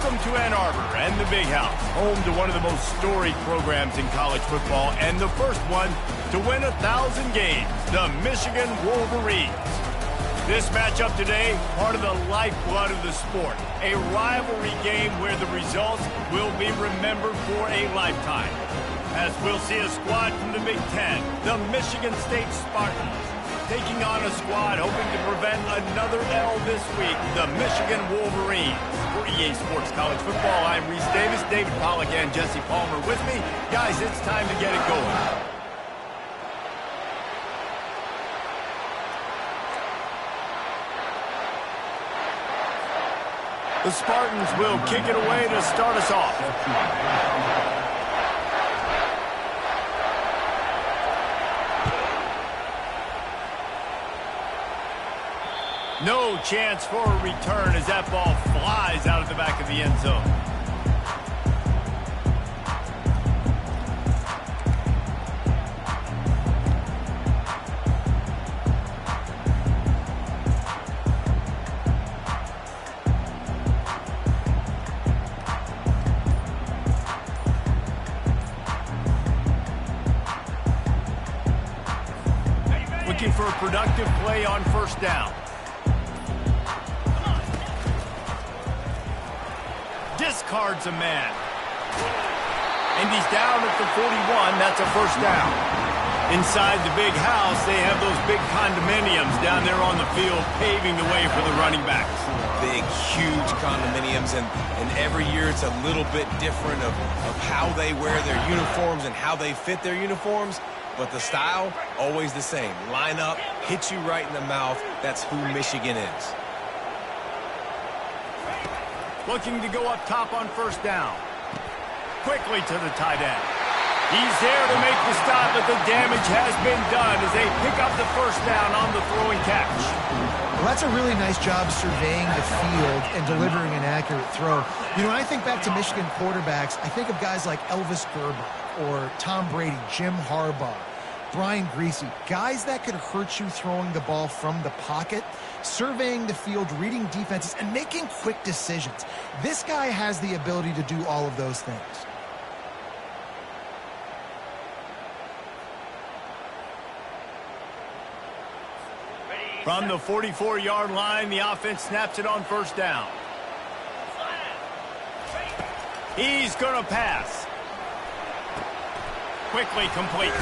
Welcome to Ann Arbor and the Big House, home to one of the most storied programs in college football and the first one to win 1,000 games, the Michigan Wolverines. This matchup today, part of the lifeblood of the sport, a rivalry game where the results will be remembered for a lifetime. As we'll see a squad from the Big Ten, the Michigan State Spartans, taking on a squad hoping to prevent another L this week, the Michigan Wolverines. For EA Sports College Football, I'm Reese Davis, David Pollack, and Jesse Palmer with me. Guys, it's time to get it going. The Spartans will kick it away to start us off. No chance for a return as that ball flies out of the back of the end zone. Looking for a productive play on first down. Discards a man. And he's down at the 41. That's a first down. Inside the Big House, they have those big condominiums down there on the field paving the way for the running backs. Big, huge condominiums, and every year it's a little bit different of how they wear their uniforms and how they fit their uniforms. But the style, always the same. Line up, hit you right in the mouth. That's who Michigan is. Looking to go up top on first down. Quickly to the tight end. He's there to make the stop, but the damage has been done as they pick up the first down on the throwing catch. Well, that's a really nice job surveying the field and delivering an accurate throw. You know, when I think back to Michigan quarterbacks, I think of guys like Elvis Grbac or Tom Brady, Jim Harbaugh, Brian Griese, guys that could hurt you throwing the ball from the pocket, surveying the field, reading defenses, and making quick decisions. This guy has the ability to do all of those things. From the 44-yard line, the offense snaps it on first down. He's going to pass. Quickly complete.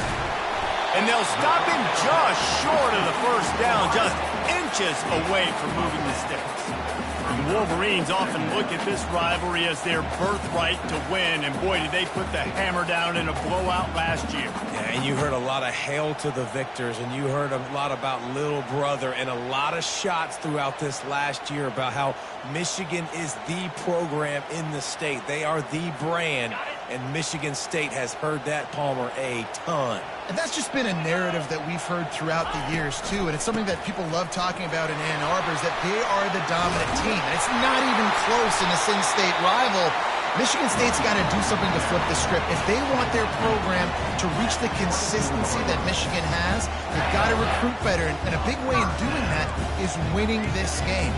And they'll stop him just short of the first down, just inches away from moving the sticks. The Wolverines often look at this rivalry as their birthright to win, and boy, did they put the hammer down in a blowout last year. Yeah, and you heard a lot of hail to the victors, and you heard a lot about little brother, and a lot of shots throughout this last year about how Michigan is the program in the state. They are the brand, and Michigan State has heard that, Palmer, a ton. And that's just been a narrative that we've heard throughout the years, too. And it's something that people love talking about in Ann Arbor, is that they are the dominant team. And it's not even close in a Sin-State rival. Michigan State's got to do something to flip the script. If they want their program to reach the consistency that Michigan has, they've got to recruit better. And a big way in doing that is winning this game.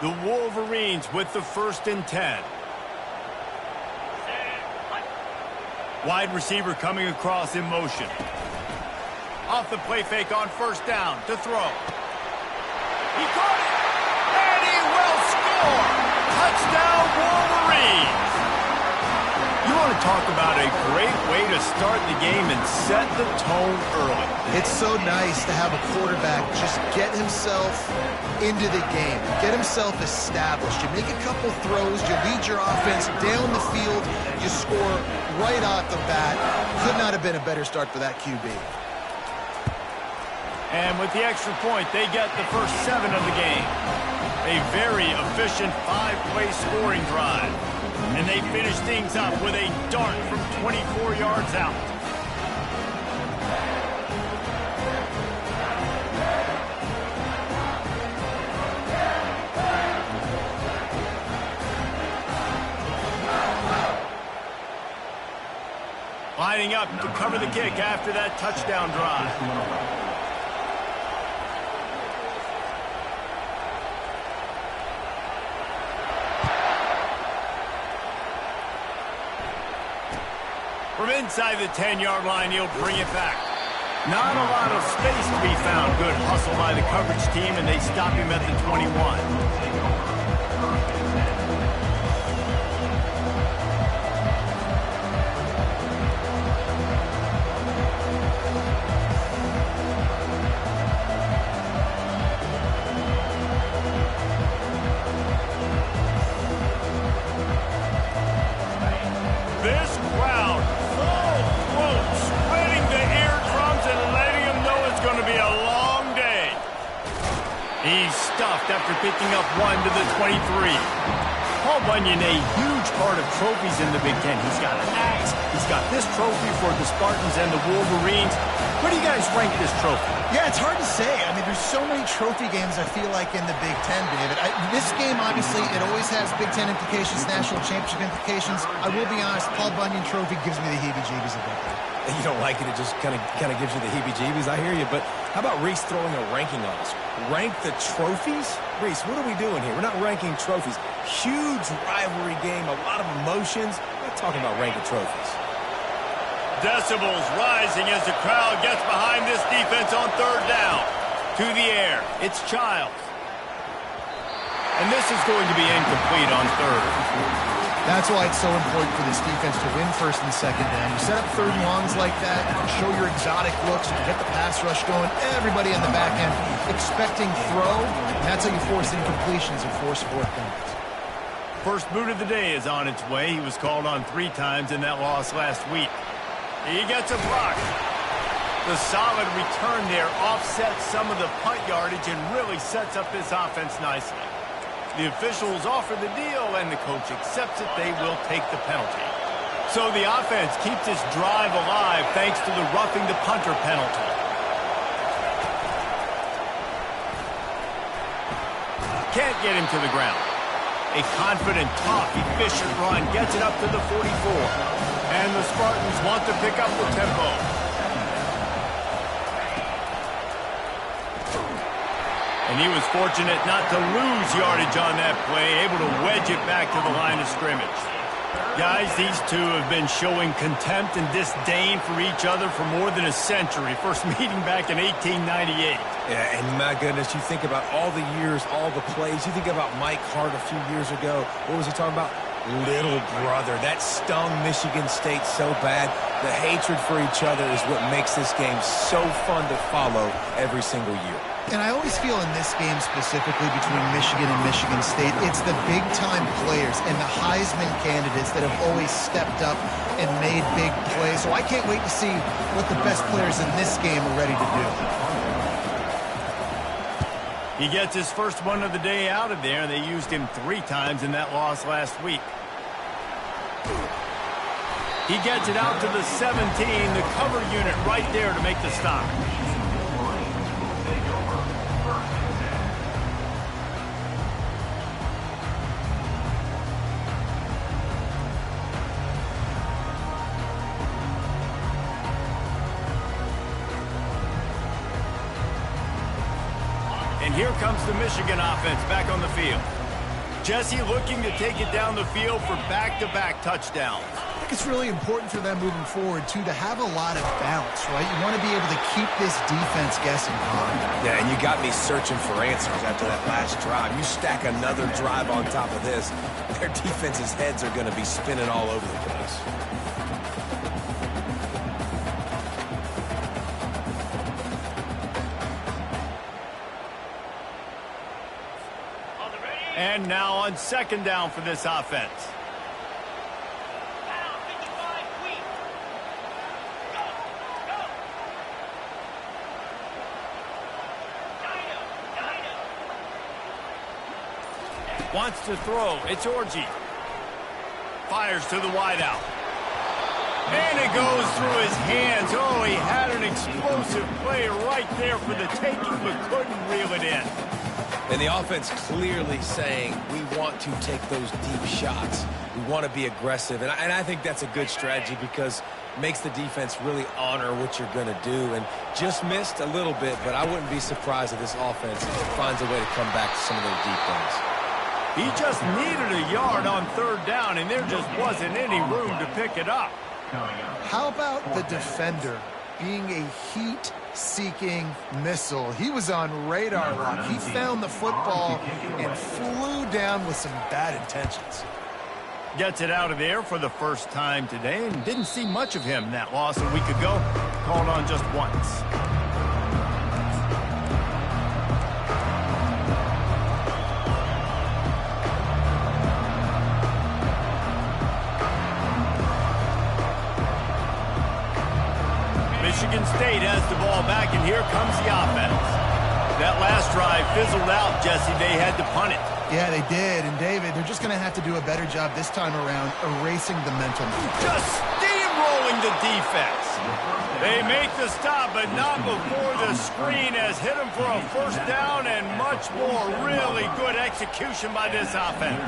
The Wolverines with the 1st and 10. Wide receiver coming across in motion. Off the play fake on first down to throw. He caught it, and he will score. Touchdown, Wolverines. You want to talk about a great way to start the game and set the tone early. It's so nice to have a quarterback just get himself into the game, get himself established. You make a couple throws, you lead your offense down the field, you score right off the bat. Could not have been a better start for that QB. And with the extra point, they get the first 7 of the game. A very efficient 5-play scoring drive. And they finish things up with a dart from 24 yards out. up to cover the kick after that touchdown drive. From inside the 10-yard line, he'll bring it back. Not a lot of space to be found. Good hustle by the coverage team, and they stop him at the 21. This crowd, full throat, spreading the eardrums and letting them know it's going to be a long day. He's stuffed after picking up one to the 23. Paul Bunyan, a huge part of trophies in the Big Ten. He's got an axe. He's got this trophy for the Spartans and the Wolverines. Where do you guys rank this trophy? Yeah, it's hard to say. I mean, there's so many trophy games, I feel like, in the Big Ten, David. This game, obviously, it always has Big Ten implications, national championship implications. I will be honest, Paul Bunyan Trophy gives me the heebie-jeebies a bit. You don't like it, it just kind of gives you the heebie-jeebies. I hear you, but how about Reese throwing a ranking on us? Rank the trophies? Reese, what are we doing here? We're not ranking trophies. Huge rivalry game, a lot of emotions. We're not talking about ranking trophies. Decibels rising as the crowd gets behind this defense on third down. To the air, it's Childs. And this is going to be incomplete on third. That's why it's so important for this defense to win first and second down. You set up third and longs like that, you can show your exotic looks, you can get the pass rush going, everybody in the back end expecting throw, and that's how you force incompletions and force fourth downs. First boot of the day is on its way. He was called on 3 times in that loss last week. He gets a block. The solid return there offsets some of the punt yardage and really sets up this offense nicely. The officials offer the deal, and the coach accepts it. They will take the penalty. So the offense keeps its drive alive thanks to the roughing the punter penalty. Can't get him to the ground. A confident, tough, efficient run gets it up to the 44. And the Spartans want to pick up the tempo. And he was fortunate not to lose yardage on that play, able to wedge it back to the line of scrimmage. Guys, these two have been showing contempt and disdain for each other for more than a century. First meeting back in 1898. Yeah, and my goodness, you think about all the years, all the plays. You think about Mike Hart a few years ago. What was he talking about? Little brother. That stung Michigan State so bad. The hatred for each other is what makes this game so fun to follow every single year. And I always feel in this game specifically between Michigan and Michigan State, it's the big-time players and the Heisman candidates that have always stepped up and made big plays. So I can't wait to see what the best players in this game are ready to do. He gets his first one of the day out of there. They used him 3 times in that loss last week. He gets it out to the 17, the cover unit right there to make the stop. And here comes the Michigan offense back on the field. Jesse looking to take it down the field for back-to-back touchdowns. I think it's really important for them moving forward, too, to have a lot of balance, right? You want to be able to keep this defense guessing. Yeah, and you got me searching for answers after that last drive. You stack another drive on top of this, their defense's heads are going to be spinning all over the place. And now on second down for this offense. Wants to throw. It's Orji. Fires to the wideout. And it goes through his hands. Oh, he had an explosive play right there for the taking, but couldn't reel it in. And the offense clearly saying, we want to take those deep shots. We want to be aggressive. And I think that's a good strategy because it makes the defense really honor what you're going to do. And just missed a little bit, but I wouldn't be surprised if this offense finds a way to come back to some of those deep ones. He just needed a yard on third down, and there just wasn't any room to pick it up. How about the defender being a heat-seeking missile? He was on radar lock. He found the football and flew down with some bad intentions. Gets it out of there for the first time today, and didn't see much of him that loss a week ago. Called on just once. Michigan State has the ball back, and here comes the offense. That last drive fizzled out, Jesse. They had to punt it. Yeah, they did. And, David, they're just going to have to do a better job this time around erasing the mental. Just steamrolling the defense. They make the stop, but not before the screen has hit them for a first down and much more. Really good execution by this offense.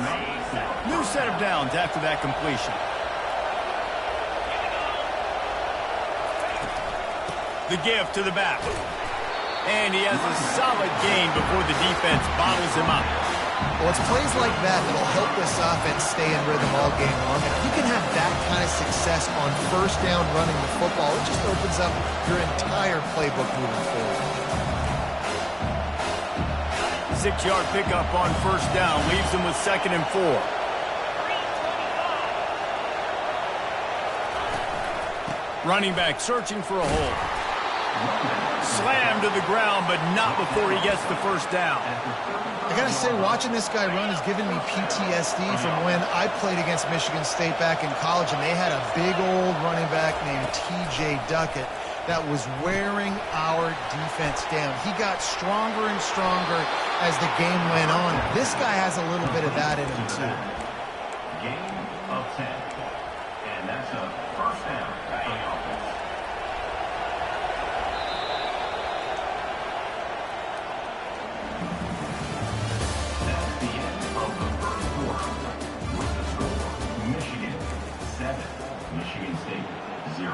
New set of downs after that completion. The give to the back. And he has a solid gain before the defense bottles him up. Well, it's plays like that that'll help this offense stay in rhythm all game long. And if you can have that kind of success on first down running the football, it just opens up your entire playbook moving forward. 6-yard pickup on first down leaves him with 2nd and 4. Running back searching for a hole. Slammed to the ground, but not before he gets the first down. I got to say, watching this guy run has given me PTSD from when I played against Michigan State back in college, and they had a big old running back named T.J. Duckett that was wearing our defense down. He got stronger and stronger as the game went on. This guy has a little bit of that in him, too. Gain of 10, and that's a first down for the offense. That's the end of the first quarter. With the score, Michigan 7, Michigan State 0.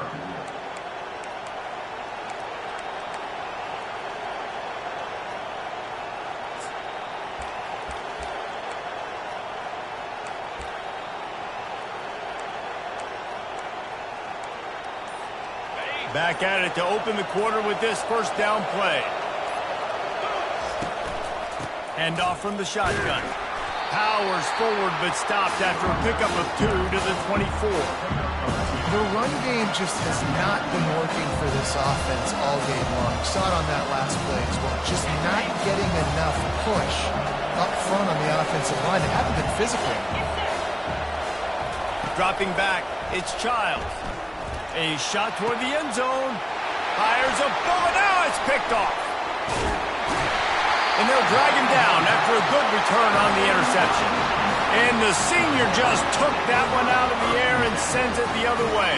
Back at it to open the quarter with this first down play. Hand off from the shotgun. Powers forward but stopped after a pickup of 2 to the 24. The run game just has not been working for this offense all game long. You saw it on that last play as well. Just not getting enough push up front on the offensive line. They haven't been physical. Dropping back, it's Childs. A shot toward the end zone. Fires a bullet. Now it's picked off. And they'll drag him down after a good return on the interception. And the senior just took that one out of the air and sends it the other way.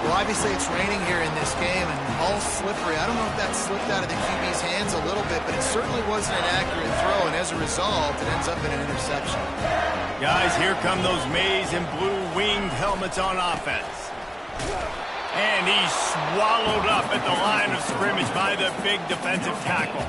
Well, obviously it's raining here in this game and all slippery. I don't know if that slipped out of the QB's hands a little bit, but it certainly wasn't an accurate throw, and as a result, it ends up in an interception. Guys, here come those maize and blue winged helmets on offense. And he's swallowed up at the line of scrimmage by the big defensive tackle.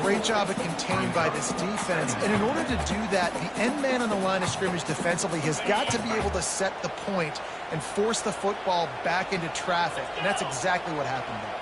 Great job of contained by this defense. And in order to do that, the end man on the line of scrimmage defensively has got to be able to set the point and force the football back into traffic. And that's exactly what happened there.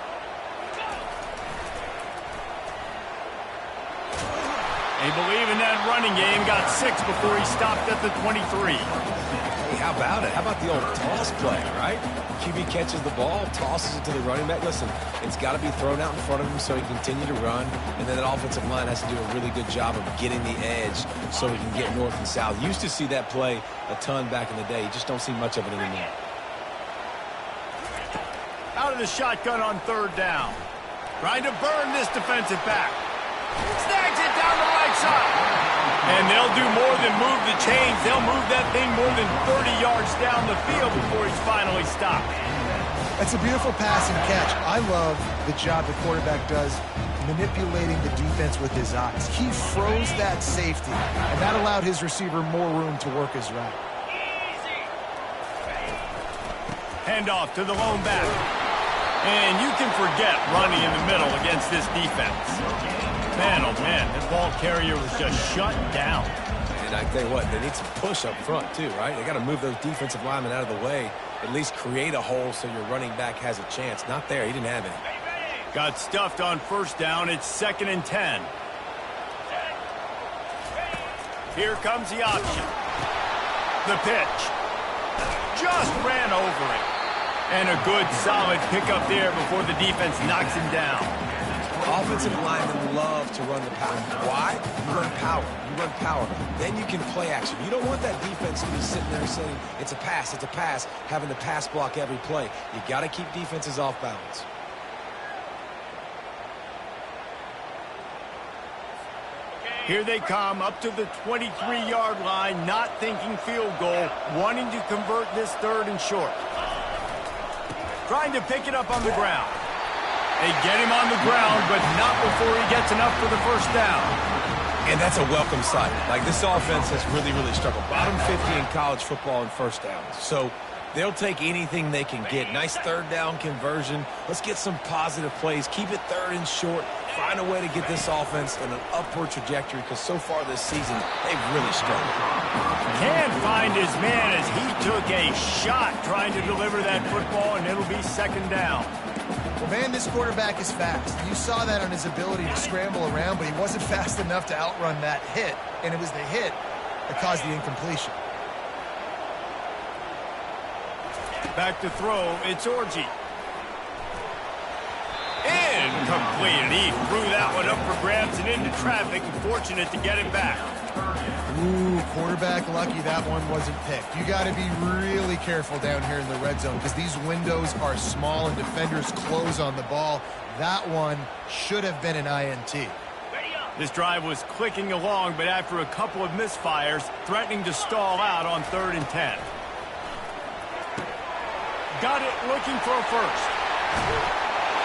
They believe in that running game. Got 6 before he stopped at the 23. Hey, how about it? How about the old toss play, right? QB catches the ball, tosses it to the running back. Listen, it's got to be thrown out in front of him so he can continue to run, and then that offensive line has to do a really good job of getting the edge so he can get north and south. Used to see that play a ton back in the day. You just don't see much of it anymore. Out of the shotgun on third down. Trying to burn this defensive back. Snags it down the right side. And they'll do more than move the chains. They'll move that thing more than 30 yards down the field before he's finally stopped. That's a beautiful pass and catch. I love the job the quarterback does manipulating the defense with his eyes. He froze that safety, and that allowed his receiver more room to work his route. Handoff to the lone back. And you can forget running in the middle against this defense. Man, oh man, that ball carrier was just shut down. And I tell you what, they need some push up front too, right? They got to move those defensive linemen out of the way, at least create a hole so your running back has a chance. Not there, he didn't have any. Got stuffed on first down. It's 2nd and 10. Here comes the option. The pitch. Just ran over it. And a good, solid pickup there before the defense knocks him down. Offensive linemen love to run the power. Why? You run power. You run power. Then you can play action. You don't want that defense to be sitting there saying, it's a pass, having to pass block every play. You got to keep defenses off balance. Here they come up to the 23-yard line, not thinking field goal, wanting to convert this 3rd and short. Trying to pick it up on the ground. They get him on the ground, but not before he gets enough for the first down. And that's a welcome sight. Like, this offense has really, really struggled. Bottom 50 in college football in first downs. So they'll take anything they can get. Nice 3rd down conversion. Let's get some positive plays. Keep it 3rd and short. Find a way to get this offense in an upward trajectory, because so far this season, they've really struggled. Can't find his man as he took a shot trying to deliver that football, and it'll be 2nd down. Well, man, this quarterback is fast. You saw that on his ability to scramble around, but he wasn't fast enough to outrun that hit, and it was the hit that caused the incompletion. Back to throw, it's Orji. Incomplete. He threw that one up for grabs and into traffic, and fortunate to get it back. Ooh, quarterback lucky that one wasn't picked. You got to be really careful down here in the red zone, because these windows are small and defenders close on the ball. That one should have been an INT. This drive was clicking along, but after a couple of misfires, threatening to stall out on 3rd and 10. Got it looking for a first.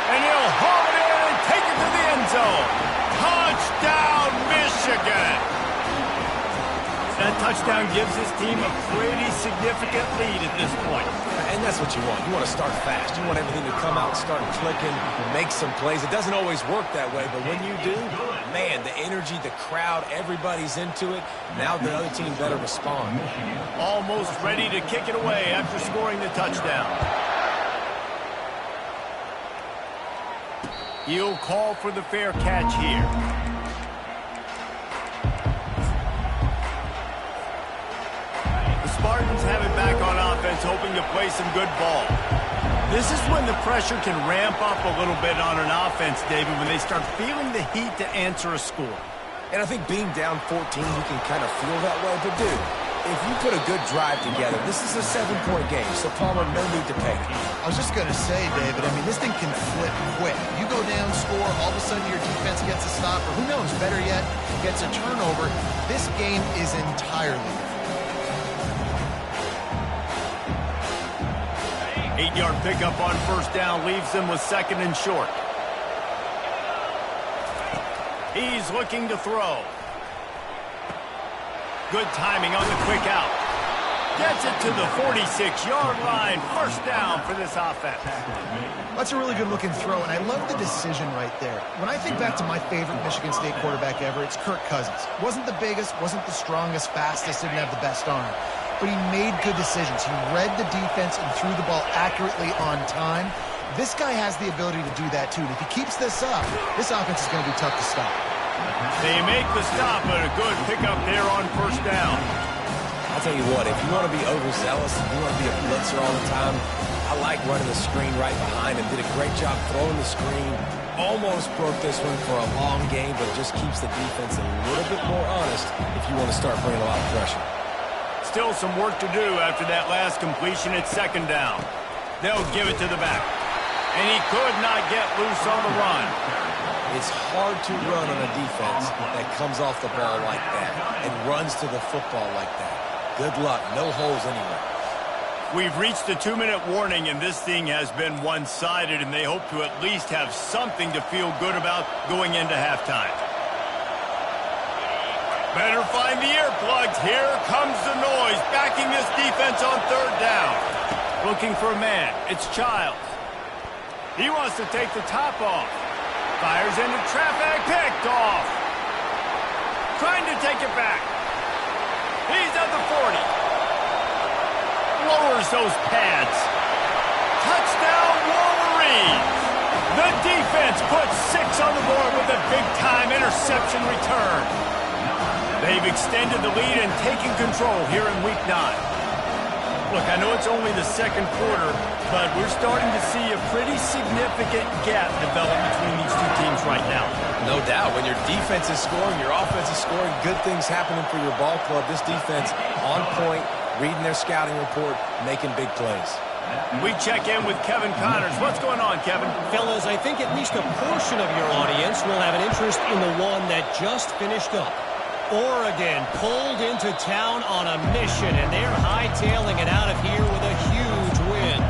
And he'll haul it in and take it to the end zone. Touchdown, Michigan! That touchdown gives his team a pretty significant lead at this point. And that's what you want. You want to start fast. You want everything to come out, start clicking, make some plays. It doesn't always work that way, but when you do, man, the energy, the crowd, everybody's into it. Now the other team better respond. Almost ready to kick it away after scoring the touchdown. He'll call for the fair catch here. The Spartans have it back on offense, hoping to play some good ball. This is when the pressure can ramp up a little bit on an offense, David, when they start feeling the heat to answer a score. And I think being down 14, you can kind of feel that way. But, dude, if you put a good drive together, this is a 7-point game, so Palmer, no need to panic. I was just going to say, David, I mean, this thing can flip quick. You go down, score, all of a sudden your defense gets a stop, or who knows, better yet, gets a turnover. This game is entirely different. 8-yard pickup on first down leaves them with 2nd and short. He's looking to throw. Good timing on the quick out. Gets it to the 46-yard line. First down for this offense. That's a really good-looking throw, and I love the decision right there. When I think back to my favorite Michigan State quarterback ever, it's Kirk Cousins. Wasn't the biggest, wasn't the strongest, fastest, didn't have the best arm. But he made good decisions. He read the defense and threw the ball accurately on time. This guy has the ability to do that, too. And if he keeps this up, this offense is going to be tough to stop. They make the stop, but a good pickup there on first down. I'll tell you what, if you want to be overzealous, if you want to be a blitzer all the time, I like running the screen right behind him. Did a great job throwing the screen. Almost broke this one for a long game, but just keeps the defense a little bit more honest if you want to start bringing a lot of pressure. Still some work to do after that last completion at 2nd down. They'll give it to the back. And he could not get loose on the run. It's hard to run on a defense that comes off the ball like that and runs to the football like that. Good luck. No holes anywhere. We've reached the 2-minute warning, and this thing has been one-sided, and they hope to at least have something to feel good about going into halftime. Better find the earplugs. Here comes the noise, backing this defense on third down. Looking for a man. It's Childs. He wants to take the top off. Fires into traffic. Picked off. Trying to take it back. He's at the 40. Lowers those pads. Touchdown, Wolverines! The defense puts 6 on the board with a big-time interception return. They've extended the lead and taken control here in Week 9. Look, I know it's only the second quarter, but we're starting to see a pretty significant gap develop between these two teams right now. No doubt. When your defense is scoring, your offense is scoring, good things happening for your ball club. This defense on point, reading their scouting report, making big plays. We check in with Kevin Connors. What's going on, Kevin? Fellas, I think at least a portion of your audience will have an interest in the one that just finished up. Oregon pulled into town on a mission, and they're hightailing it out of here with a huge win.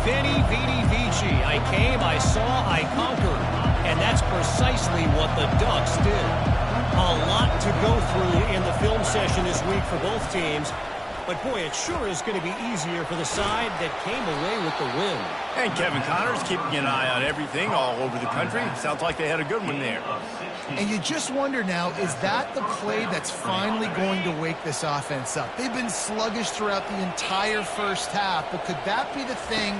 Veni, vidi, vici. I came, I saw, I conquered. And that's precisely what the Ducks did. A lot to go through in the film session this week for both teams. But, boy, it sure is going to be easier for the side that came away with the win. And Kevin Connors keeping an eye on everything all over the country. Sounds like they had a good one there. And you just wonder now, is that the play that's finally going to wake this offense up? They've been sluggish throughout the entire first half, but could that be the thing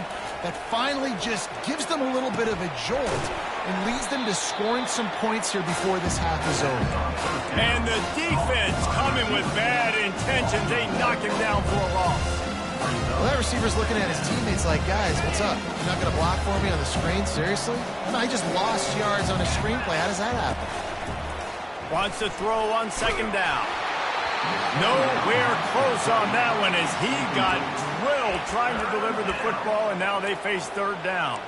that finally just gives them a little bit of a jolt and leads them to scoring some points here before this half is over? And the defense coming with bad intentions. They knock him down for a loss. Well, that receiver's looking at his teammates like, guys, what's up? You're not going to block for me on the screen? Seriously? No, I just lost yards on a screenplay. How does that happen? Wants to throw on second down. Nowhere close on that one as he got drilled trying to deliver the football, and now they face third down.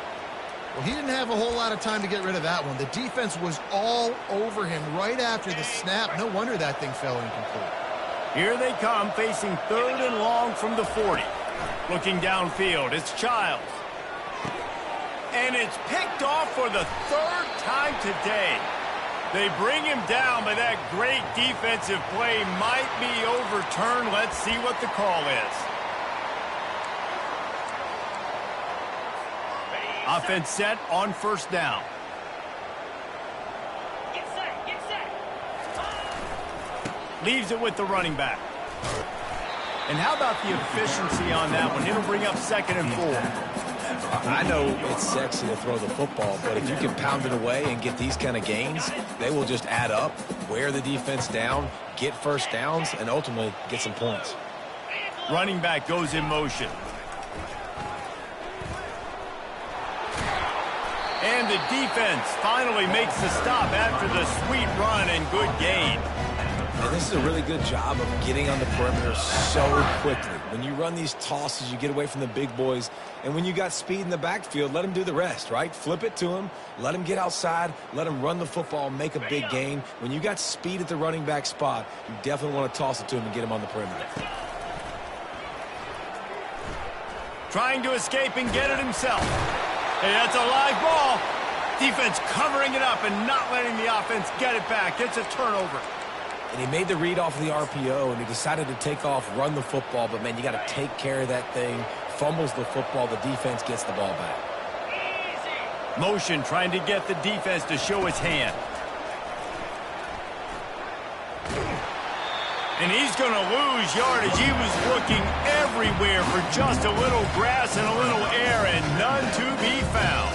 Well, he didn't have a whole lot of time to get rid of that one. The defense was all over him right after the snap. No wonder that thing fell incomplete. Here they come, facing third and long from the 40. Looking downfield, it's Childs. And it's picked off for the third time today. They bring him down, but that great defensive play might be overturned. Let's see what the call is. Offense set on first down. Get set, get set. Leaves it with the running back. And how about the efficiency on that one? It'll bring up 2nd and 4. I know it's sexy to throw the football, but if you can pound it away and get these kind of gains, they will just add up, wear the defense down, get first downs, and ultimately get some points. Running back goes in motion. And the defense finally makes the stop after the sweet run and good gain. And this is a really good job of getting on the perimeter so quickly. When you run these tosses, you get away from the big boys. And when you got speed in the backfield, let them do the rest, right? Flip it to them, let them get outside, let them run the football, make a big gain. When you got speed at the running back spot, you definitely want to toss it to him and get him on the perimeter. Trying to escape and get it himself. Hey, that's a live ball. Defense covering it up and not letting the offense get it back. It's a turnover. And he made the read off of the RPO, and he decided to take off, run the football. But, man, you got to take care of that thing. Fumbles the football. The defense gets the ball back. Motion trying to get the defense to show its hand. And he's going to lose yardage. He was looking everywhere for just a little grass and a little air, and none to be found.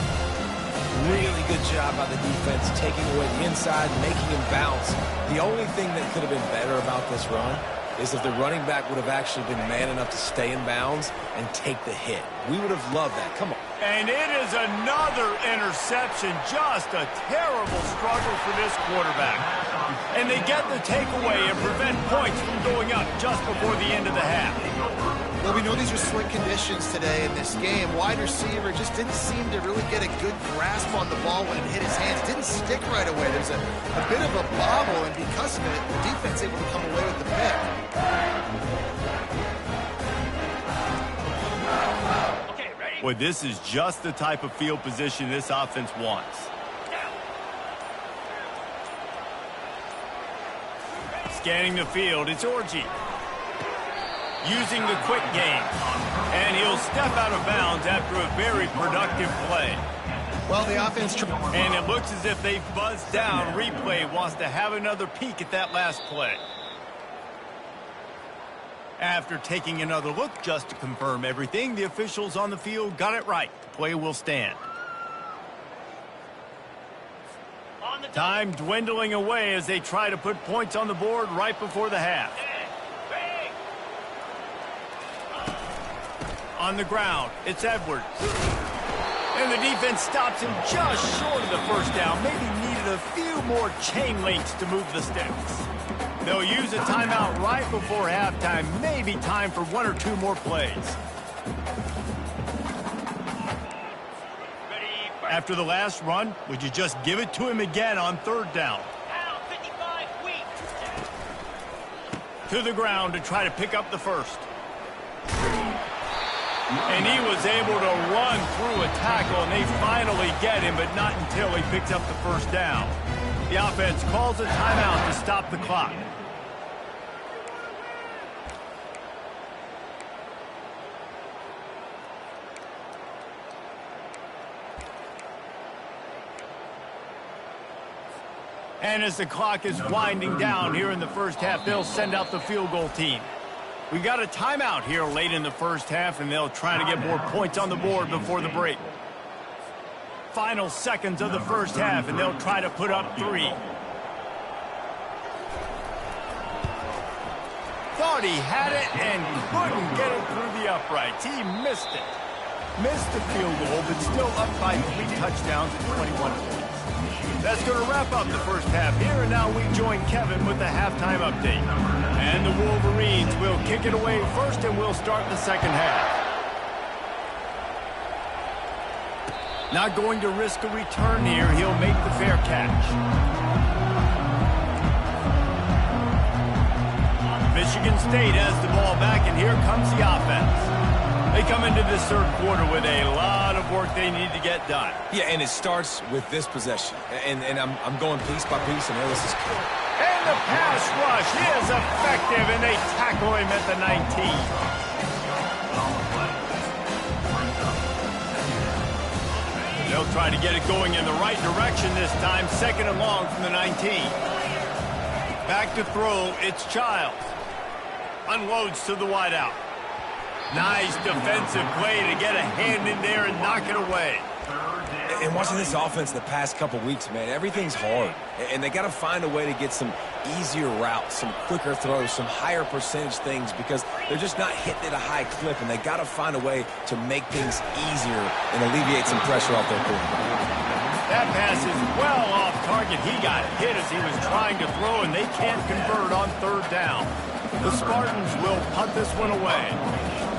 Really good job by the defense, taking away the inside, making him bounce. The only thing that could have been better about this run is if the running back would have actually been man enough to stay in bounds and take the hit. We would have loved that. Come on. And it is another interception. Just a terrible struggle for this quarterback. And they get the takeaway and prevent points from going up just before the end of the half. Well, we know these are slick conditions today in this game. Wide receiver just didn't seem to really get a good grasp on the ball when it hit his hands. It didn't stick right away. There's a bit of a bobble, and because of it, the defense able to come away with the pick. Boy, this is just the type of field position this offense wants. Scanning the field, it's Orji. Using the quick game. And he'll step out of bounds after a very productive play. Well, the offense... And it looks as if they've buzzed down. Replay wants to have another peek at that last play. After taking another look just to confirm everything, the officials on the field got it right. The play will stand. Time dwindling away as they try to put points on the board right before the half. On the ground, it's Edwards. And the defense stops him just short of the first down. Maybe needed a few more chain links to move the sticks. They'll use a timeout right before halftime. Maybe time for one or two more plays. After the last run, would you just give it to him again on third down? To the ground to try to pick up the first. And he was able to run through a tackle, and they finally get him, but not until he picks up the first down. The offense calls a timeout to stop the clock. And as the clock is winding down here in the first half, they'll send out the field goal team. We got a timeout here late in the first half, and they'll try to get more points on the board before the break. Final seconds of the first half, and they'll try to put up 3. Thought he had it and couldn't get it through the uprights. He missed it. Missed the field goal, but still up by 3 touchdowns and 21 points. That's going to wrap up the first half here, and now we join Kevin with the halftime update. And the Wolverines will kick it away first, and we'll start the second half. Not going to risk a return here. He'll make the fair catch. Michigan State has the ball back, and here comes the offense. They come into this third quarter with a lot of work they need to get done. Yeah, and it starts with this possession. And I'm going piece by piece, and here this is cool. And the pass rush is effective, and they tackle him at the 19. They'll try to get it going in the right direction this time. 2nd and long from the 19. Back to throw, it's Childs. Unloads to the wideout. Nice defensive play to get a hand in there and knock it away. And watching this offense the past couple weeks, man, everything's hard. And they got to find a way to get some easier routes, some quicker throws, some higher percentage things because they're just not hitting at a high clip, and they got to find a way to make things easier and alleviate some pressure off their quarterback. That pass is well off target. He got hit as he was trying to throw, and they can't convert on third down. The Spartans will punt this one away.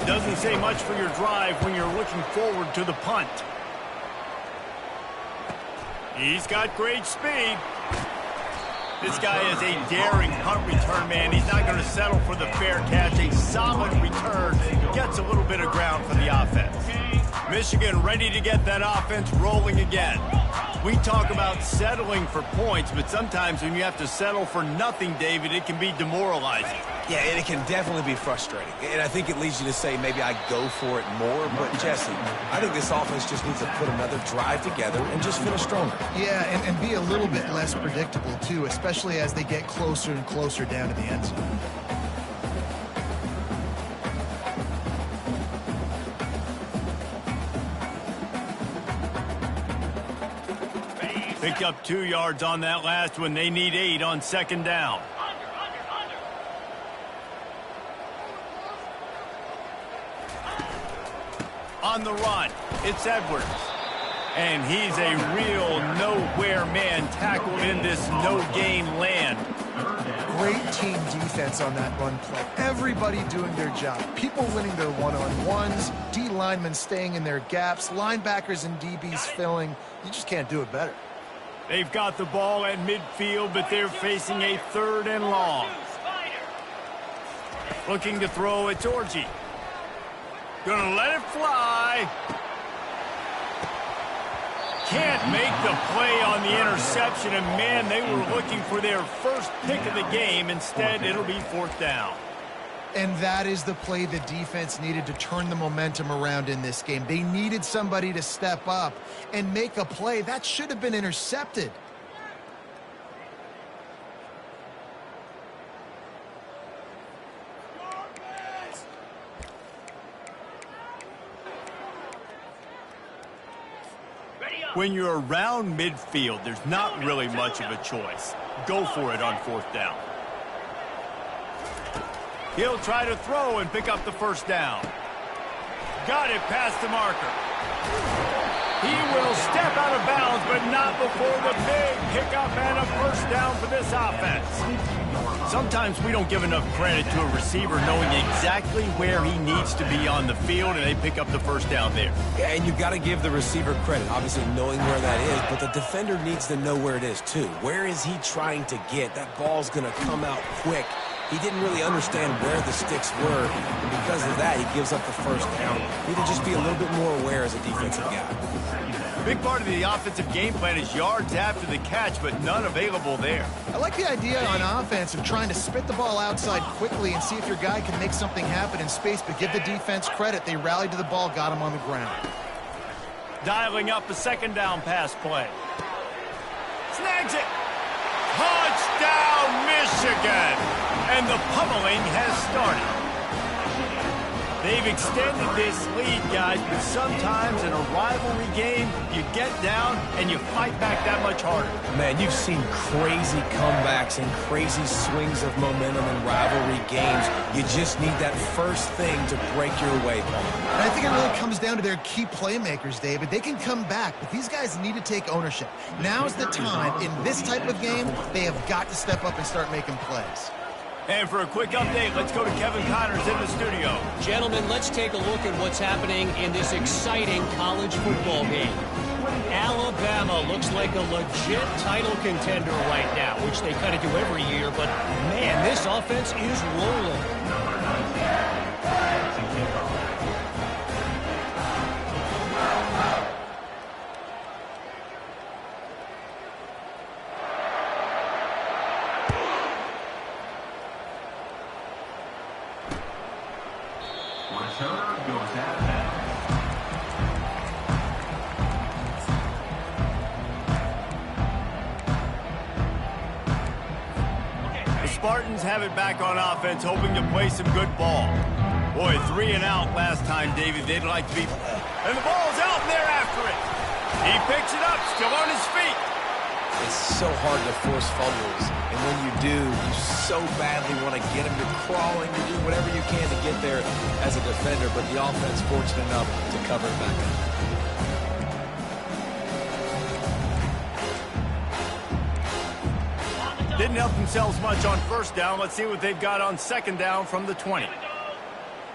Doesn't say much for your drive when you're looking forward to the punt. He's got great speed. This guy is a daring punt return man. He's not going to settle for the fair catch. A solid return. Gets a little bit of ground for the offense. Michigan ready to get that offense rolling again. We talk about settling for points, but sometimes when you have to settle for nothing, David, it can be demoralizing. Yeah, and it can definitely be frustrating. And I think it leads you to say maybe I go for it more. But, Jesse, I think this offense just needs to put another drive together and just finish stronger. Yeah, and be a little bit less predictable, too, especially as they get closer and closer down to the end zone. Picked up 2 yards on that last one. They need 8 on 2nd down. On the run, it's Edwards. And he's a real nowhere man tackled in this no-gain land. Great team defense on that run play. Everybody doing their job. People winning their one-on-ones, D linemen staying in their gaps, linebackers and DBs filling. You just can't do it better. They've got the ball at midfield, but they're facing a 3rd and long. Looking to throw, it's Orji. Gonna let it fly. can't make the play on the interception, and man, they were looking for their first pick of the game. Instead, it'll be 4th down. And that is the play the defense needed to turn the momentum around in this game. They needed somebody to step up and make a play. That should have been intercepted. When you're around midfield, there's not really much of a choice. Go for it on 4th down. He'll try to throw and pick up the 1st down. Got it past the marker. He will step out of bounds, but not before the big pickup and a 1st down for this offense. Sometimes we don't give enough credit to a receiver knowing exactly where he needs to be on the field, and they pick up the 1st down there. Yeah, and you've got to give the receiver credit, obviously knowing where that is, but the defender needs to know where it is too. Where is he trying to get? That ball's going to come out quick. He didn't really understand where the sticks were, and because of that, he gives up the 1st down. Need to just be a little bit more aware as a defensive guy. Big part of the offensive game plan is yards after the catch, but none available there. I like the idea on offense of trying to spit the ball outside quickly and see if your guy can make something happen in space, but give the defense credit. They rallied to the ball, got him on the ground. Dialing up a 2nd down pass play. Snags it. Touchdown, Michigan! And the pummeling has started. They've extended this lead, guys, but sometimes in a rivalry game, you get down and you fight back that much harder. Man, you've seen crazy comebacks and crazy swings of momentum in rivalry games. You just need that first thing to break your way, Paul. And I think it really comes down to their key playmakers, David. They can come back, but these guys need to take ownership. Now's the time. In this type of game, they have got to step up and start making plays. And for a quick update, let's go to Kevin Connors in the studio. Gentlemen, let's take a look at what's happening in this exciting college football game. Alabama looks like a legit title contender right now, which they kind of do every year, but man, this offense is rolling. Spartans have it back on offense, hoping to play some good ball. Boy, 3 and out last time, David. They'd like to be... And the ball's out, and they're after it. He picks it up, still on his feet. It's so hard to force fumbles, and when you do, you so badly want to get them. You're crawling, you're doing whatever you can to get there as a defender, but the offense fortunate enough to cover it back up. Didn't help themselves much on 1st down. Let's see what they've got on 2nd down from the 20.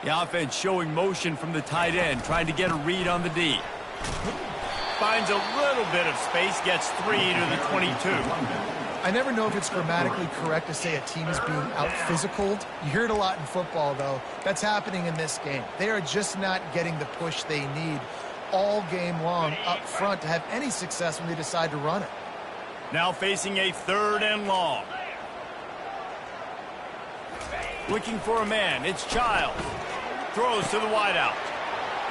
The offense showing motion from the tight end, trying to get a read on the D. Finds a little bit of space, gets 3 to the 22. I never know if it's grammatically correct to say a team is being out-physicaled. You hear it a lot in football, though. That's happening in this game. They are just not getting the push they need all game long up front to have any success when they decide to run it. Now facing a 3rd and long. Looking for a man. It's Child. Throws to the wideout.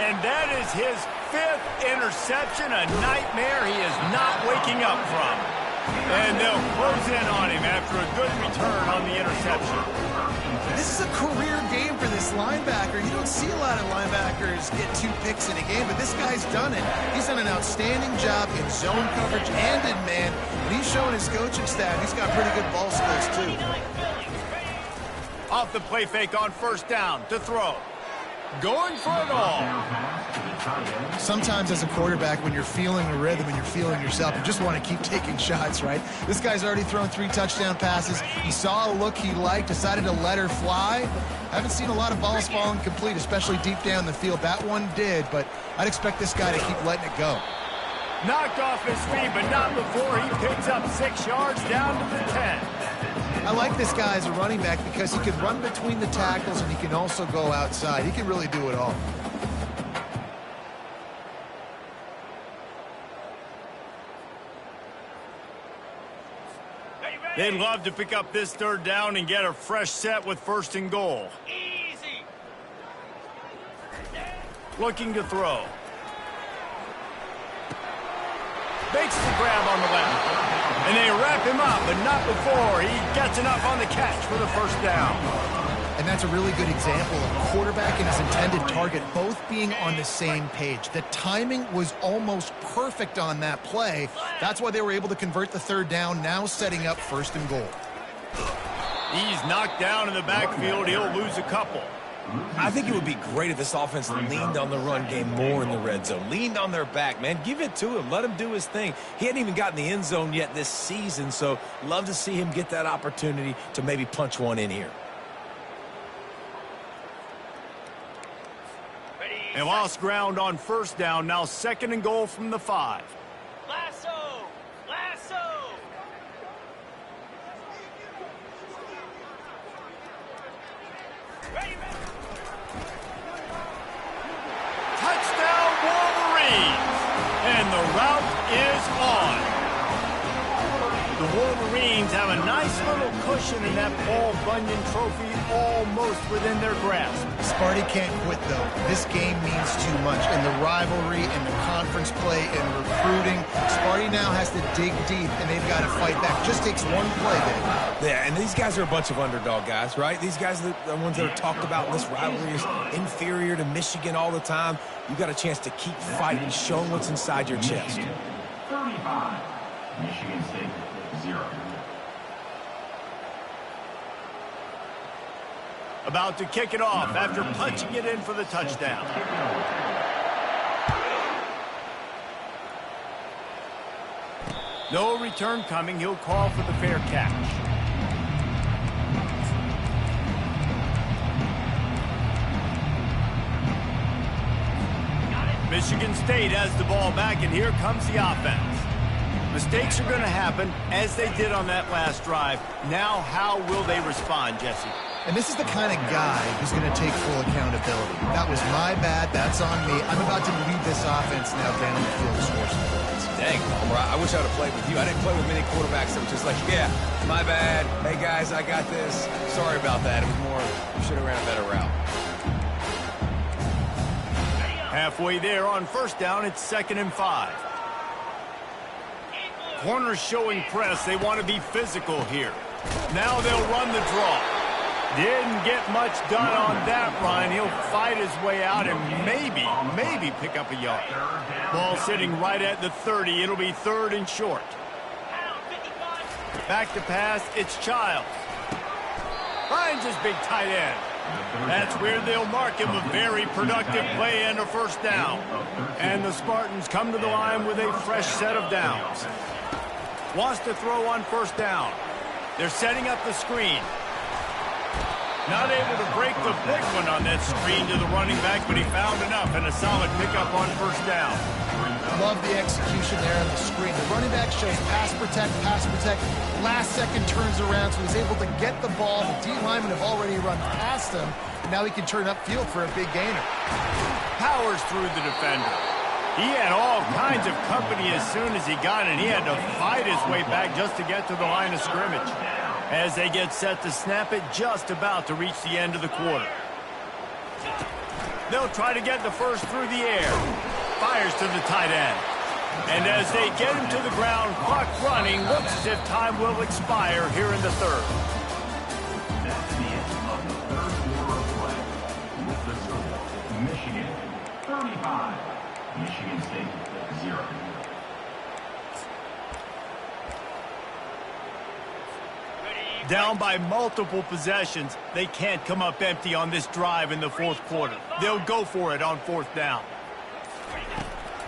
And that is his 5th interception. A nightmare he is not waking up from. And they'll close in on him after a good return on the interception. This is a career game for this linebacker. You don't see a lot of linebackers get 2 picks in a game, but this guy's done it. He's done an outstanding job in zone coverage and in man. And he's showing his coaching staff he's got pretty good ball skills, too. Off the play fake on 1st down to throw. Going for it all. Sometimes as a quarterback, when you're feeling the rhythm and you're feeling yourself, you just want to keep taking shots, right? This guy's already thrown 3 touchdown passes. He saw a look he liked, decided to let her fly. Haven't seen a lot of balls falling complete, especially deep down the field. That one did, but I'd expect this guy to keep letting it go. Knocked off his feet, but not before he picks up 6 yards down to the 10. I like this guy as a running back because he can run between the tackles and he can also go outside. He can really do it all. They'd love to pick up this third down and get a fresh set with 1st and goal. Easy. Looking to throw. Makes the grab on the left. And they wrap him up, but not before he gets enough on the catch for the 1st down. And that's a really good example of quarterback and his intended target both being on the same page. The timing was almost perfect on that play. That's why they were able to convert the 3rd down, now setting up 1st and goal. He's knocked down in the backfield. He'll lose a couple. I think it would be great if this offense leaned on the run game more in the red zone. Leaned on their back, man. Give it to him. Let him do his thing. He hadn't even gotten the end zone yet this season, so love to see him get that opportunity to maybe punch one in here. They lost ground on 1st down. Now 2nd and goal from the 5. Lasso. Touchdown Wolverines! And the route is on. The Wolverines have a nice little cushion in that Paul Bunyan trophy almost within their grasp. Sparty can't quit, though. This game means too much. In the rivalry, in the conference play, in recruiting, Sparty now has to dig deep, and they've got to fight back. Just takes one play, Dave. Yeah, and these guys are a bunch of underdog guys, right? These guys are the ones that are talked about in this rivalry as inferior to Michigan all the time. You got a chance to keep fighting, showing what's inside your chest. 35. Michigan State 0. About to kick it off after punching it in for the touchdown. No return coming. He'll call for the fair catch. Michigan State has the ball back, and here comes the offense. Mistakes are going to happen, as they did on that last drive. Now, how will they respond, Jesse? And this is the kind of guy who's going to take full accountability. That was my bad. That's on me. I'm about to lead this offense now down the field to score some points. Dang, Homer, I wish I would have played with you. I didn't play with many quarterbacks that were just like, yeah, my bad. Hey, guys, I got this. Sorry about that. It was more, we should have ran a better route. Halfway there on 1st down, it's 2nd and 5. Corners showing press. They want to be physical here. Now they'll run the draw. Didn't get much done on that run. He'll fight his way out and maybe pick up a yard. Ball sitting right at the 30. It'll be 3rd and short. Back to pass. It's Childs. Finds his big tight end. That's where they'll mark him. A very productive play and a 1st down. And the Spartans come to the line with a fresh set of downs. Wants to throw on 1st down. They're setting up the screen. Not able to break the big one on that screen to the running back, but he found enough and a solid pickup on 1st down. Love the execution there on the screen. The running back shows pass protect. Last second turns around, so he's able to get the ball. The D linemen have already run past him, and now he can turn upfield for a big gainer. Powers through the defender. He had all kinds of company as soon as he got it. He had to fight his way back just to get to the line of scrimmage. As they get set to snap it, just about to reach the end of the quarter. They'll try to get the first through the air. Fires to the tight end. And as they get him to the ground, clock running, looks as if time will expire here in the 3rd. That's the end of the 3rd quarter of play. With the score, Michigan 35. Michigan State 0. Down by multiple possessions, they can't come up empty on this drive in the 4th quarter. They'll go for it on 4th down.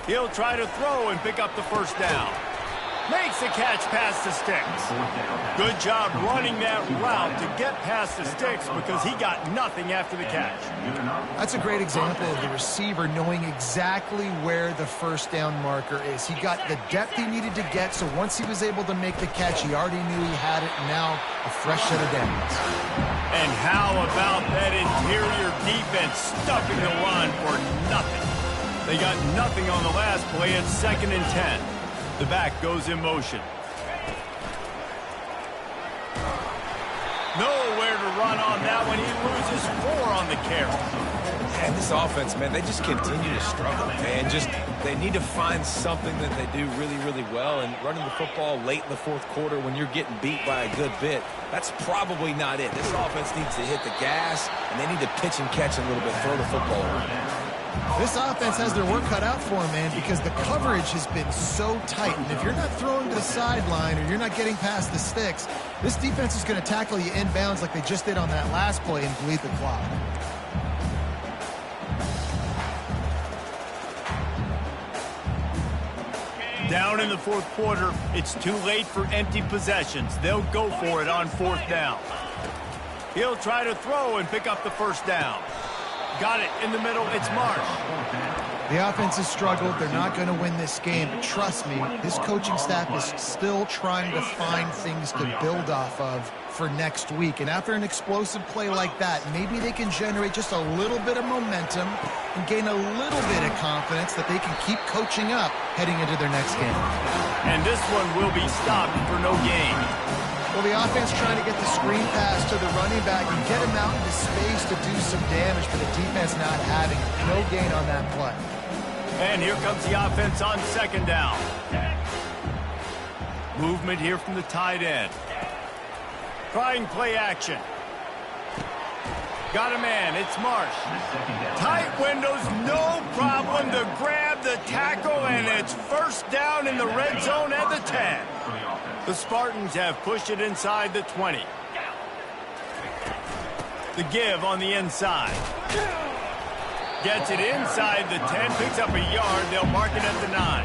He'll try to throw and pick up the 1st down. Makes the catch past the sticks. Good job running that route to get past the sticks because he got nothing after the catch. That's a great example of the receiver knowing exactly where the 1st down marker is. He got the depth he needed to get, so once he was able to make the catch, he already knew he had it, and now a fresh set of downs. And how about that interior defense stuffing the run for nothing? They got nothing on the last play. It's 2nd and 10. The back goes in motion. Nowhere to run on that one. He loses 4 on the carry. And this offense, man, they just continue to struggle, man. They need to find something that they do really, really well. And running the football late in the fourth quarter when you're getting beat by a good bit, that's probably not it. This offense needs to hit the gas, and they need to pitch and catch a little bit, throw the football around. This offense has their work cut out for them, man, because the coverage has been so tight. And if you're not throwing to the sideline or you're not getting past the sticks, this defense is going to tackle you inbounds like they just did on that last play and bleed the clock. Down in the fourth quarter, it's too late for empty possessions. They'll go for it on 4th down. He'll try to throw and pick up the first down. Got it in the middle. It's Marsh. The offense has struggled. They're not going to win this game. But trust me, this coaching staff is still trying to find things to build off of for next week. And after an explosive play like that, maybe they can generate just a little bit of momentum and gain a little bit of confidence that they can keep coaching up heading into their next game. And this one will be stopped for no gain. Well, the offense trying to get the screen pass to the running back and get him out into space to do some damage, but the defense not having it. No gain on that play. And here comes the offense on 2nd down. Movement here from the tight end. Trying play action. Got a man. It's Marsh. Tight windows, no problem to grab the tackle, and it's 1st down in the red zone at the 10. The Spartans have pushed it inside the 20. The give on the inside. Gets it inside the 10, picks up a yard. They'll mark it at the 9.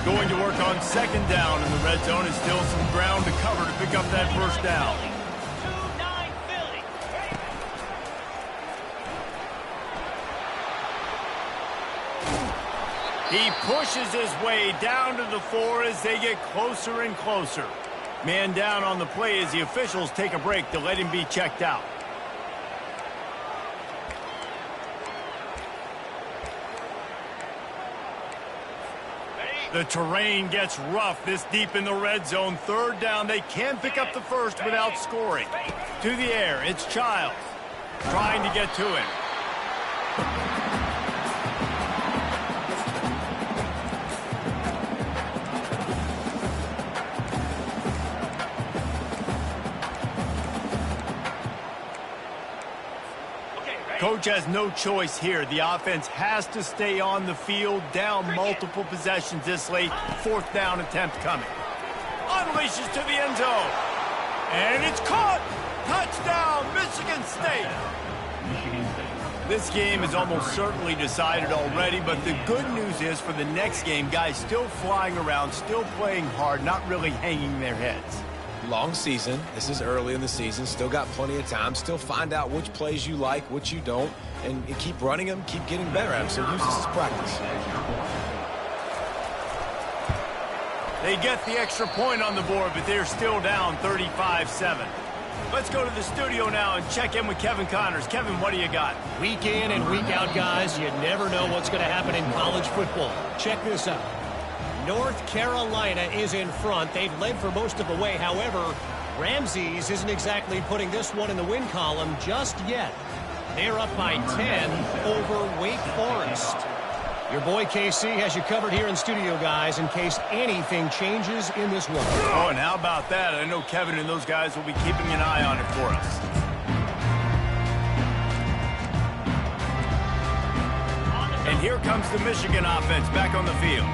Going to work on 2nd down in the red zone. Is still some ground to cover to pick up that 1st down. He pushes his way down to the 4 as they get closer and closer. Man down on the play as the officials take a break to let him be checked out. The terrain gets rough this deep in the red zone. 3rd down. They can pick up the 1st without scoring. To the air. It's Childs trying to get to him. Coach has no choice here. The offense has to stay on the field, down multiple possessions this late. 4th down attempt coming. Unleashes to the end zone. And it's caught. Touchdown, Michigan State. This game is almost certainly decided already, but the good news is for the next game, guys still flying around, still playing hard, not really hanging their heads. Long season. This is early in the season. Still got plenty of time. Still find out which plays you like, which you don't, and keep running them, keep getting better at them. So use this as practice. They get the extra point on the board, but they're still down 35-7. Let's go to the studio now and check in with Kevin Connors. Kevin, what do you got? Week in and week out, guys, you never know what's going to happen in college football. Check this out. North Carolina is in front. They've led for most of the way. However, Ramses isn't exactly putting this one in the win column just yet. They're up by 10 over Wake Forest. Your boy KC has you covered here in studio, guys, in case anything changes in this one. Oh, and how about that? I know Kevin and those guys will be keeping an eye on it for us. And here comes the Michigan offense back on the field.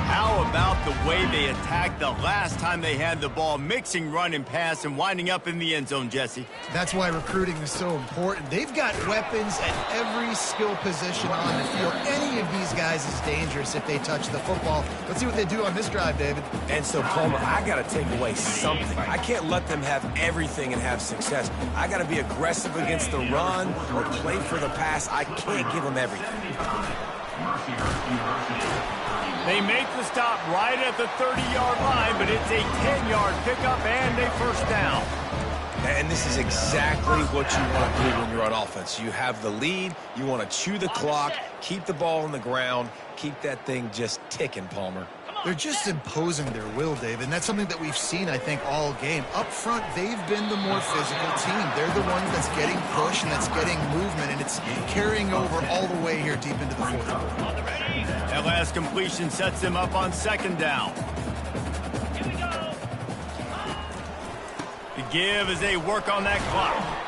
How about the way they attacked the last time they had the ball, mixing run and pass and winding up in the end zone, Jesse? That's why recruiting is so important. They've got weapons at every skill position on the field. Any of these guys is dangerous if they touch the football. Let's see what they do on this drive, David. And so, Palmer, I got to take away something. I can't let them have everything and have success. I got to be aggressive against the run or play for the pass. I can't give them everything. They make the stop right at the 30-yard line, but it's a 10-yard pickup and a 1st down. And this is exactly what you want to do when you're on offense. You have the lead. You want to chew the clock, keep the ball on the ground, keep that thing just ticking, Palmer. They're just imposing their will, Dave, and that's something that we've seen, I think, all game. Up front, they've been the more physical team. They're the ones that's getting push and that's getting movement, and it's carrying over all the way here deep into the fourth quarter. That last completion sets them up on second down. The give as they work on that clock.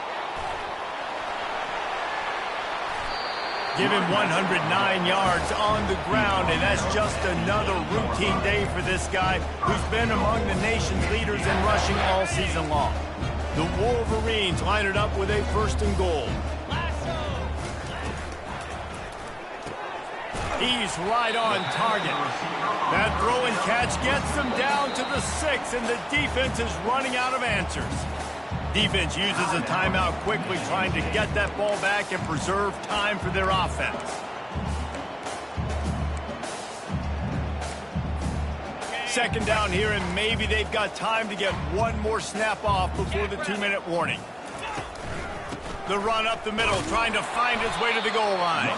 Give him 109 yards on the ground, and that's just another routine day for this guy who's been among the nation's leaders in rushing all season long. The Wolverines line it up with a 1st and goal. He's right on target. That throw and catch gets them down to the 6, and the defense is running out of answers. Defense uses a timeout quickly, trying to get that ball back and preserve time for their offense. Second down here, and maybe they've got time to get one more snap off before the 2-minute warning. The run up the middle, trying to find his way to the goal line.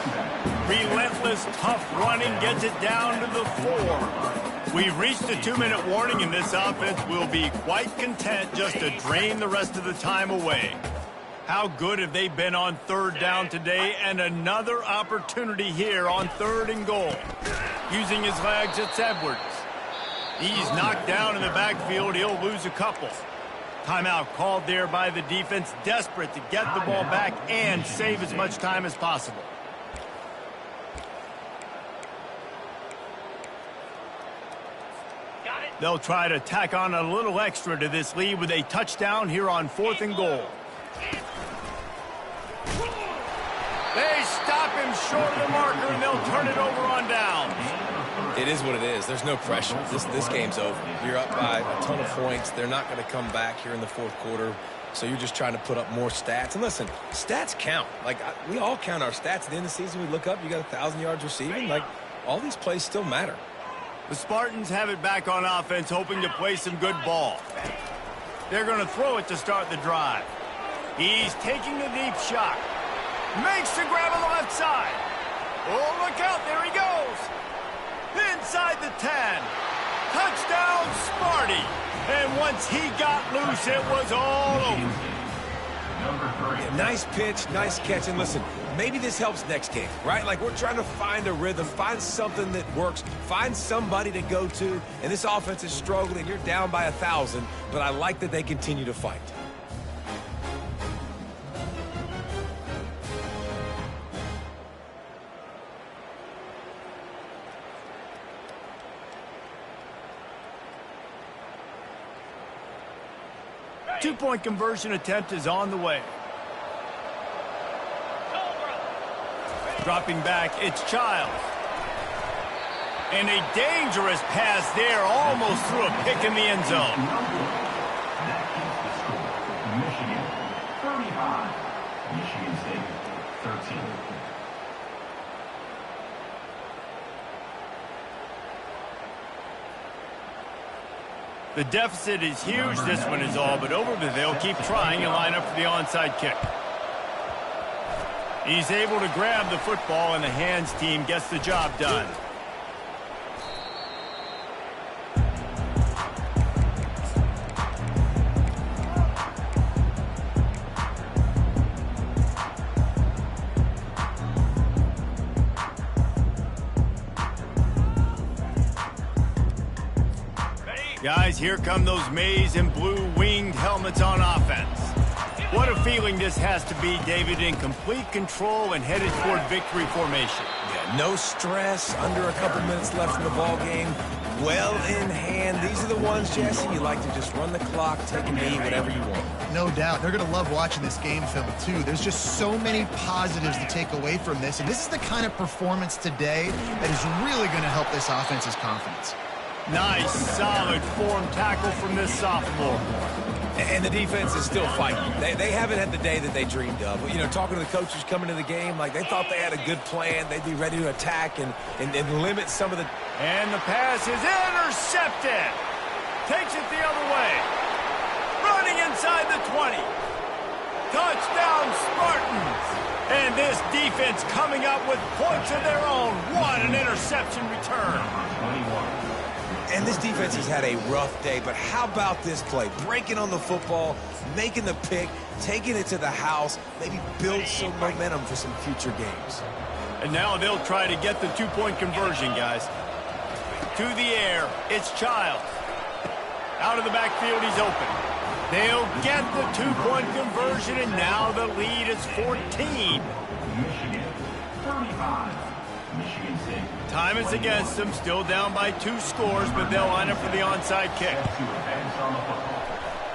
Relentless, tough running gets it down to the 4. We've reached the 2-minute warning, and this offense will be quite content just to drain the rest of the time away. How good have they been on 3rd down today, and another opportunity here on 3rd and goal. Using his legs, it's Edwards. He's knocked down in the backfield. He'll lose a couple. Timeout called there by the defense, desperate to get the ball back and save as much time as possible. They'll try to tack on a little extra to this lead with a touchdown here on 4th and goal. They stop him short of the marker, and they'll turn it over on downs. It is what it is. There's no pressure. This game's over. You're up by a ton of points. They're not going to come back here in the 4th quarter, so you're just trying to put up more stats. And listen, stats count. Like, we all count our stats. At the end of the season, we look up, you got 1,000 yards receiving. Like, all these plays still matter. The Spartans have it back on offense, hoping to play some good ball. They're going to throw it to start the drive. He's taking the deep shot. Makes the grab on the left side. Oh, look out. There he goes. Inside the 10. Touchdown, Sparty. And once he got loose, it was all over. Yeah, nice pitch, nice catch. And listen, maybe this helps next game, right? Like, we're trying to find a rhythm, find something that works, find somebody to go to. And this offense is struggling. You're down by 1,000, but I like that they continue to fight. Two-point conversion attempt is on the way. Dropping back, it's Childs. And a dangerous pass there, almost threw a pick in the end zone. That keeps the score. Michigan 35, Michigan State 13. The deficit is huge. This one is all but over, but they'll keep trying and line up for the onside kick. He's able to grab the football, and the hands team gets the job done. Guys, here come those maize and blue winged helmets on offense. What a feeling this has to be, David, in complete control and headed toward victory formation. Yeah, no stress, under a couple minutes left in the ball game, well in hand. These are the ones, Jesse, you like to just run the clock, take a knee, whatever you want. No doubt. They're going to love watching this game film, too. There's just so many positives to take away from this, and this is the kind of performance today that is really going to help this offense's confidence. Nice, solid form tackle from this sophomore. And the defense is still fighting. They haven't had the day that they dreamed of. You know, talking to the coaches coming to the game, like they thought they had a good plan. They'd be ready to attack and limit some of the... And the pass is intercepted. Takes it the other way. Running inside the 20. Touchdown, Spartans. And this defense coming up with points of their own. What an interception return. 21, And this defense has had a rough day, but how about this play? Breaking on the football, making the pick, taking it to the house, maybe build some momentum for some future games. And now they'll try to get the two-point conversion, guys. To the air, it's Childs. Out of the backfield, he's open. They'll get the two-point conversion, and now the lead is 14. Michigan, 35. Michigan State. Time is against them, still down by 2 scores, but they'll line up for the onside kick.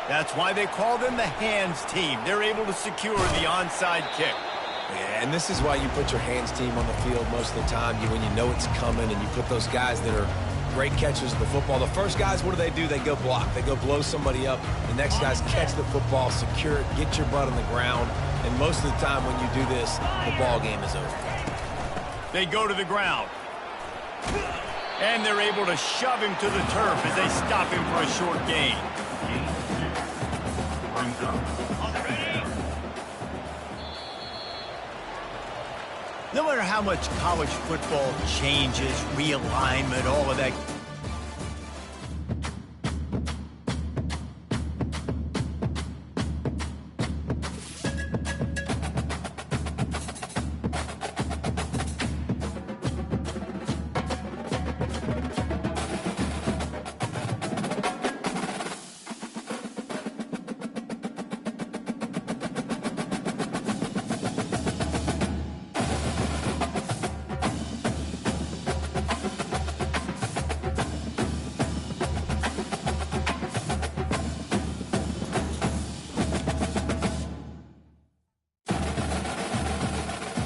That's why they call them the hands team. They're able to secure the onside kick. Yeah, and this is why you put your hands team on the field most of the time, when you know it's coming, and you put those guys that are great catchers of the football. The first guys, what do? They go block. They go blow somebody up. The next guys catch the football, secure it, get your butt on the ground. And most of the time when you do this, the ball game is over. They go to the ground. And they're able to shove him to the turf as they stop him for a short gain. No matter how much college football changes, realignment, all of that